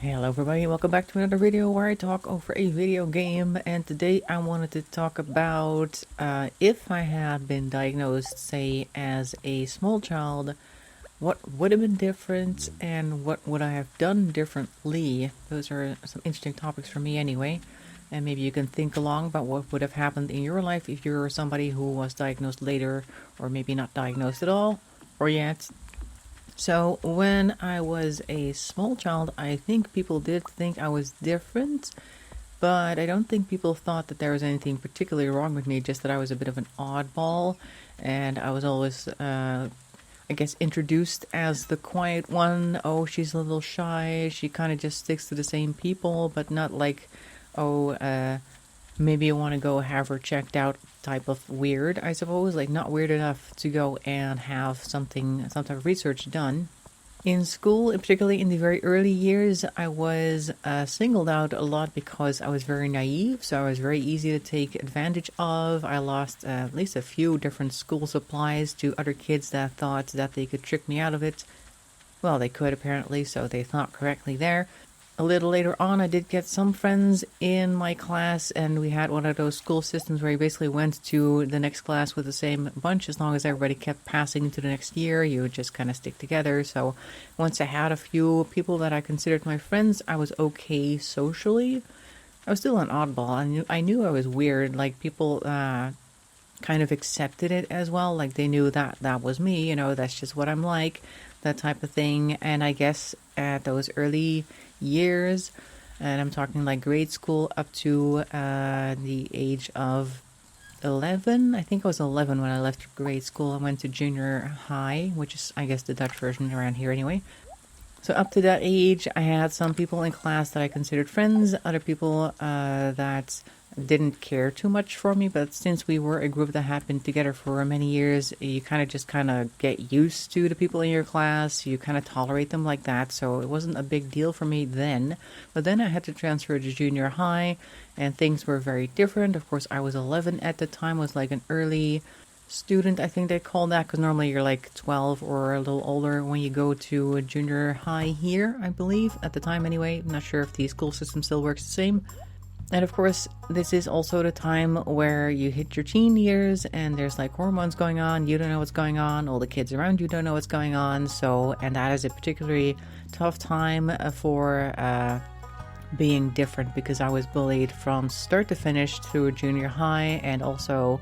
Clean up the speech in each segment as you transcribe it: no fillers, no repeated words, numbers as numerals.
Hello everybody, welcome back to another video where I talk over a video game, and today I wanted to talk about if I had been diagnosed, say, as a small child, what would have been different and what would I have done differently. Those are some interesting topics for me anyway, and maybe you can think along about what would have happened in your life if you're somebody who was diagnosed later, or maybe not diagnosed at all, or yet. So when I was a small child, I think people did think I was different, but I don't think people thought that there was anything particularly wrong with me, just that I was a bit of an oddball, and I was always, I guess, introduced as the quiet one. Oh, she's a little shy, she kind of just sticks to the same people, but not like, oh, maybe you want to go have her checked out type of weird, I suppose, like not weird enough to go and have some type of research done. In school, particularly in the very early years, I was singled out a lot because I was very naive, so I was very easy to take advantage of. I lost at least a few different school supplies to other kids that thought that they could trick me out of it. Well, they could apparently, so they thought correctly there. A little later on, I did get some friends in my class, and we had one of those school systems where you basically went to the next class with the same bunch. As long as everybody kept passing to the next year, you would just kind of stick together. So once I had a few people that I considered my friends, I was okay socially. I was still an oddball. I knew I was weird. Like, people kind of accepted it as well. Like, they knew that that was me, that's just what I'm like, that type of thing. And I guess at those early years, and I'm talking like grade school up to the age of 11. I think I was 11 when I left grade school. I went to junior high, which is, I guess, the Dutch version around here anyway. So up to that age, I had some people in class that I considered friends, other people that didn't care too much for me, but since we were a group that had been together for many years, you kind of get used to the people in your class, you kind of tolerate them like that, so it wasn't a big deal for me then. But then I had to transfer to junior high, and things were very different. Of course, I was 11 at the time, was like an early student, I think they call that, because normally you're like 12 or a little older when you go to a junior high here, I believe, at the time anyway. I'm not sure if the school system still works the same. And of course, this is also the time where you hit your teen years and there's like hormones going on, you don't know what's going on, all the kids around you don't know what's going on, and that is a particularly tough time for being different, because I was bullied from start to finish through junior high, and also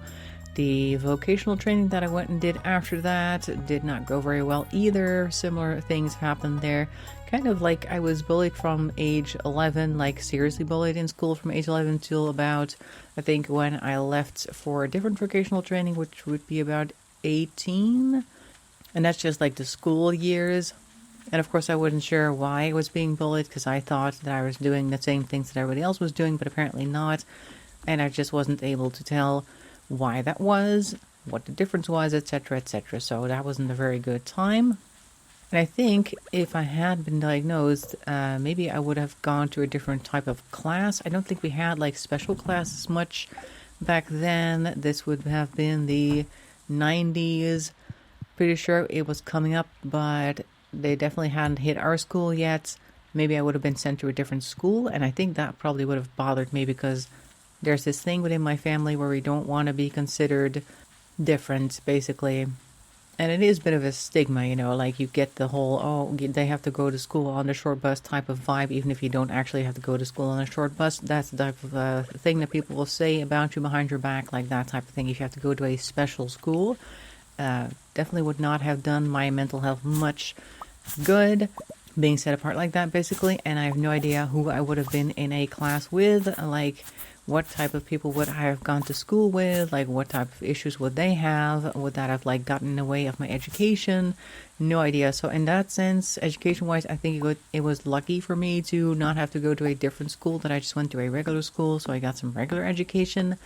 the vocational training that I went and did after that did not go very well either. Similar things happened there. Kind of like I was bullied from age 11, like seriously bullied in school from age 11 till about, I think, when I left for a different vocational training, which would be about 18. And that's just like the school years. And of course I wasn't sure why I was being bullied, because I thought that I was doing the same things that everybody else was doing, but apparently not. And I just wasn't able to tell why that was, what the difference was, etc., etc. So that wasn't a very good time. And I think if I had been diagnosed, maybe I would have gone to a different type of class. I don't think we had like special classes much back then. This would have been the 90s. Pretty sure it was coming up, but they definitely hadn't hit our school yet. Maybe I would have been sent to a different school, and I think that probably would have bothered me, because there's this thing within my family where we don't want to be considered different, basically. And it is a bit of a stigma, like you get the whole, oh, they have to go to school on the short bus type of vibe, even if you don't actually have to go to school on a short bus. That's the type of thing that people will say about you behind your back, like that type of thing. If you have to go to a special school, definitely would not have done my mental health much good, being set apart like that, basically. And I have no idea who I would have been in a class with, like what type of people would I have gone to school with, like what type of issues would they have, would that have like gotten in the way of my education? No idea. So in that sense, education wise, I think it was lucky for me to not have to go to a different school, that I just went to a regular school, so I got some regular education.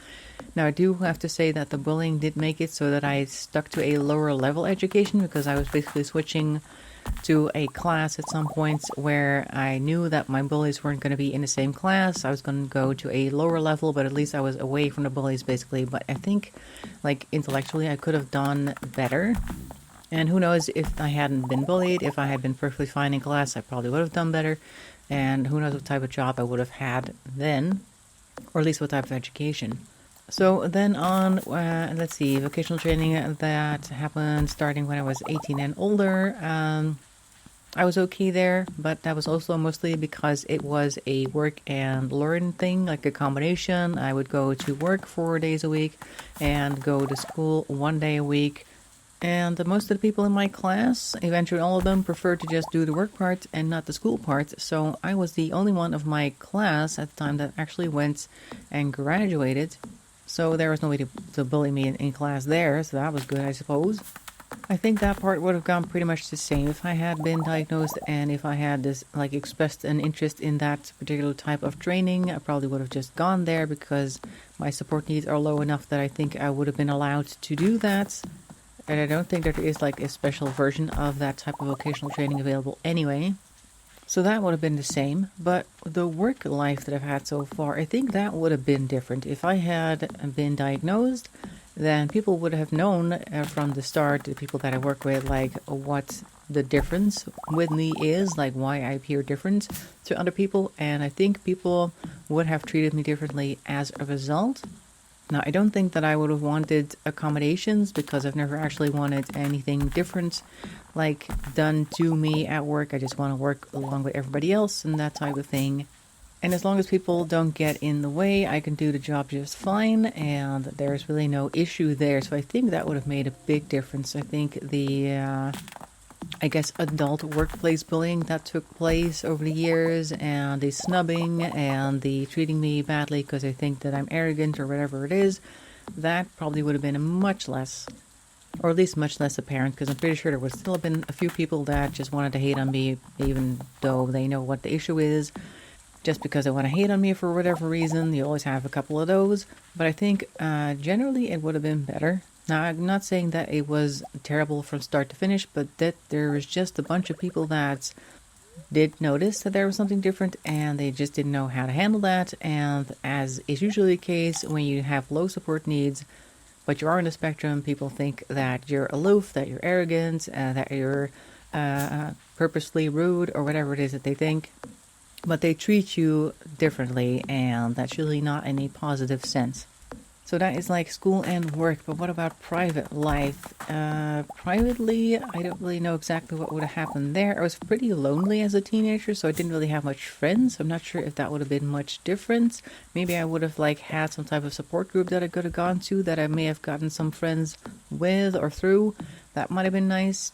Now I do have to say that the bullying did make it so that I stuck to a lower level education, because I was basically switching to a class at some points where I knew that my bullies weren't going to be in the same class. I was going to go to a lower level, but at least I was away from the bullies, basically. But I think, like, intellectually I could have done better. And who knows, if I hadn't been bullied, if I had been perfectly fine in class, I probably would have done better. And who knows what type of job I would have had then, or at least what type of education. So then on, let's see, vocational training that happened starting when I was 18 and older. I was okay there, but that was also mostly because it was a work and learn thing, like a combination. I would go to work 4 days a week and go to school 1 day a week. And most of the people in my class, eventually all of them, preferred to just do the work part and not the school part. So I was the only one of my class at the time that actually went and graduated. So there was nobody to bully me in class there, so that was good, I suppose. I think that part would have gone pretty much the same if I had been diagnosed, and if I had this expressed an interest in that particular type of training. I probably would have just gone there because my support needs are low enough that I think I would have been allowed to do that. And I don't think there is a special version of that type of vocational training available anyway. So that would have been the same, but the work life that I've had so far, I think that would have been different. If I had been diagnosed, then people would have known from the start, the people that I work with, what the difference with me is, why I appear different to other people, and I think people would have treated me differently as a result. Now, I don't think that I would have wanted accommodations because I've never actually wanted anything different done to me at work. I just want to work along with everybody else and that type of thing. And as long as people don't get in the way, I can do the job just fine, and there's really no issue there. So I think that would have made a big difference. I think the adult workplace bullying that took place over the years, and the snubbing and the treating me badly because they think that I'm arrogant or whatever it is, that probably would have been much less, or at least much less apparent, because I'm pretty sure there would still have been a few people that just wanted to hate on me even though they know what the issue is. Just because they want to hate on me for whatever reason, you always have a couple of those. But I think generally it would have been better. Now, I'm not saying that it was terrible from start to finish, but that there was just a bunch of people that did notice that there was something different, and they just didn't know how to handle that. And as is usually the case when you have low support needs, but you are on the spectrum, people think that you're aloof, that you're arrogant, that you're purposely rude, or whatever it is that they think. But they treat you differently, and that's usually not in a positive sense. So that is school and work, but what about private life? Privately, I don't really know exactly what would have happened there. I was pretty lonely as a teenager, so I didn't really have much friends. I'm not sure if that would have been much different. Maybe I would have had some type of support group that I could have gone to, that I may have gotten some friends with or through. That might have been nice.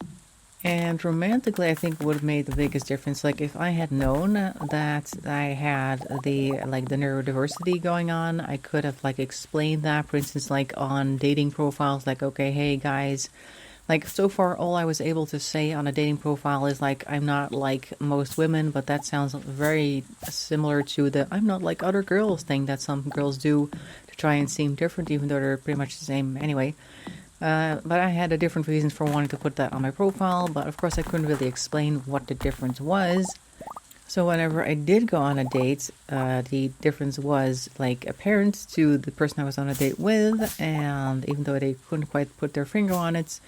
And romantically, I think would have made the biggest difference. If I had known that I had the neurodiversity going on, I could have explained that. For instance, on dating profiles, okay, hey guys, so far all I was able to say on a dating profile is I'm not like most women, but that sounds very similar to the I'm not like other girls thing that some girls do to try and seem different, even though they're pretty much the same anyway. But I had a different reasons for wanting to put that on my profile, but of course I couldn't really explain what the difference was. So whenever I did go on a date, the difference was apparent to the person I was on a date with, and even though they couldn't quite put their finger on it,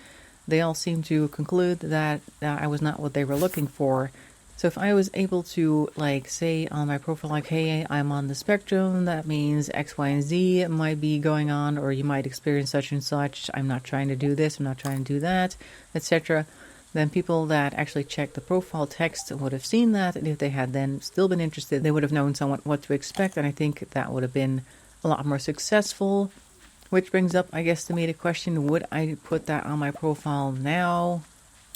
they all seemed to conclude that I was not what they were looking for. So if I was able to say on my profile hey, I'm on the spectrum, that means X, Y, and Z might be going on, or you might experience such and such, I'm not trying to do this, I'm not trying to do that, etc., then people that actually checked the profile text would have seen that, and if they had then still been interested, they would have known somewhat what to expect, and I think that would have been a lot more successful. Which brings up, I guess, to me the question, would I put that on my profile now?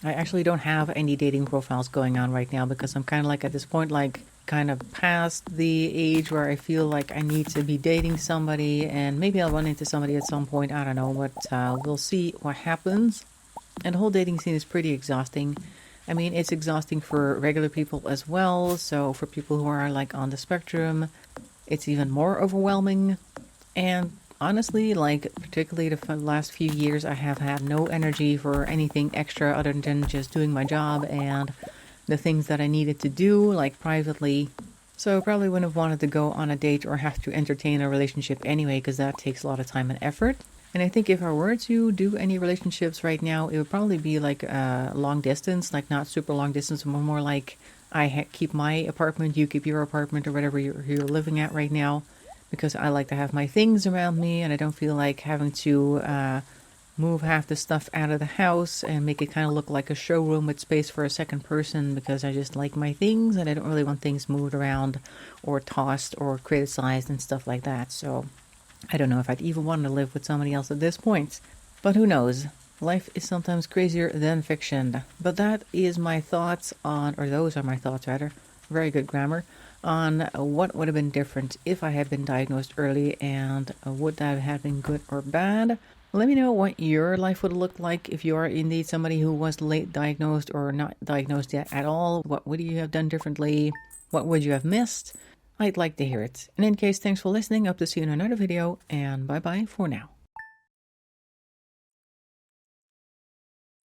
I actually don't have any dating profiles going on right now because I'm kind of at this point, kind of past the age where I feel I need to be dating somebody, and maybe I'll run into somebody at some point, I don't know, but we'll see what happens. And the whole dating scene is pretty exhausting. I mean, it's exhausting for regular people as well, so for people who are on the spectrum, it's even more overwhelming. And honestly, particularly the last few years, I have had no energy for anything extra other than just doing my job and the things that I needed to do, privately. So I probably wouldn't have wanted to go on a date or have to entertain a relationship anyway, because that takes a lot of time and effort. And I think if I were to do any relationships right now, it would probably be like long distance, like not super long distance, but more like keep my apartment, you keep your apartment, or whatever you're living at right now, because I like to have my things around me, and I don't feel like having to move half the stuff out of the house and make it kind of look like a showroom with space for a second person, because I just like my things and I don't really want things moved around or tossed or criticized and stuff like that. So I don't know if I'd even want to live with somebody else at this point. But who knows? Life is sometimes crazier than fiction. But that is my thoughts on, or those are my thoughts rather, very good grammar, on what would have been different if I had been diagnosed early, and would that have been good or bad? Let me know what your life would look like if you are indeed somebody who was late diagnosed or not diagnosed yet at all. What would you have done differently? What would you have missed? I'd like to hear it. And in case, thanks for listening. Hope to see you in another video, and bye bye for now.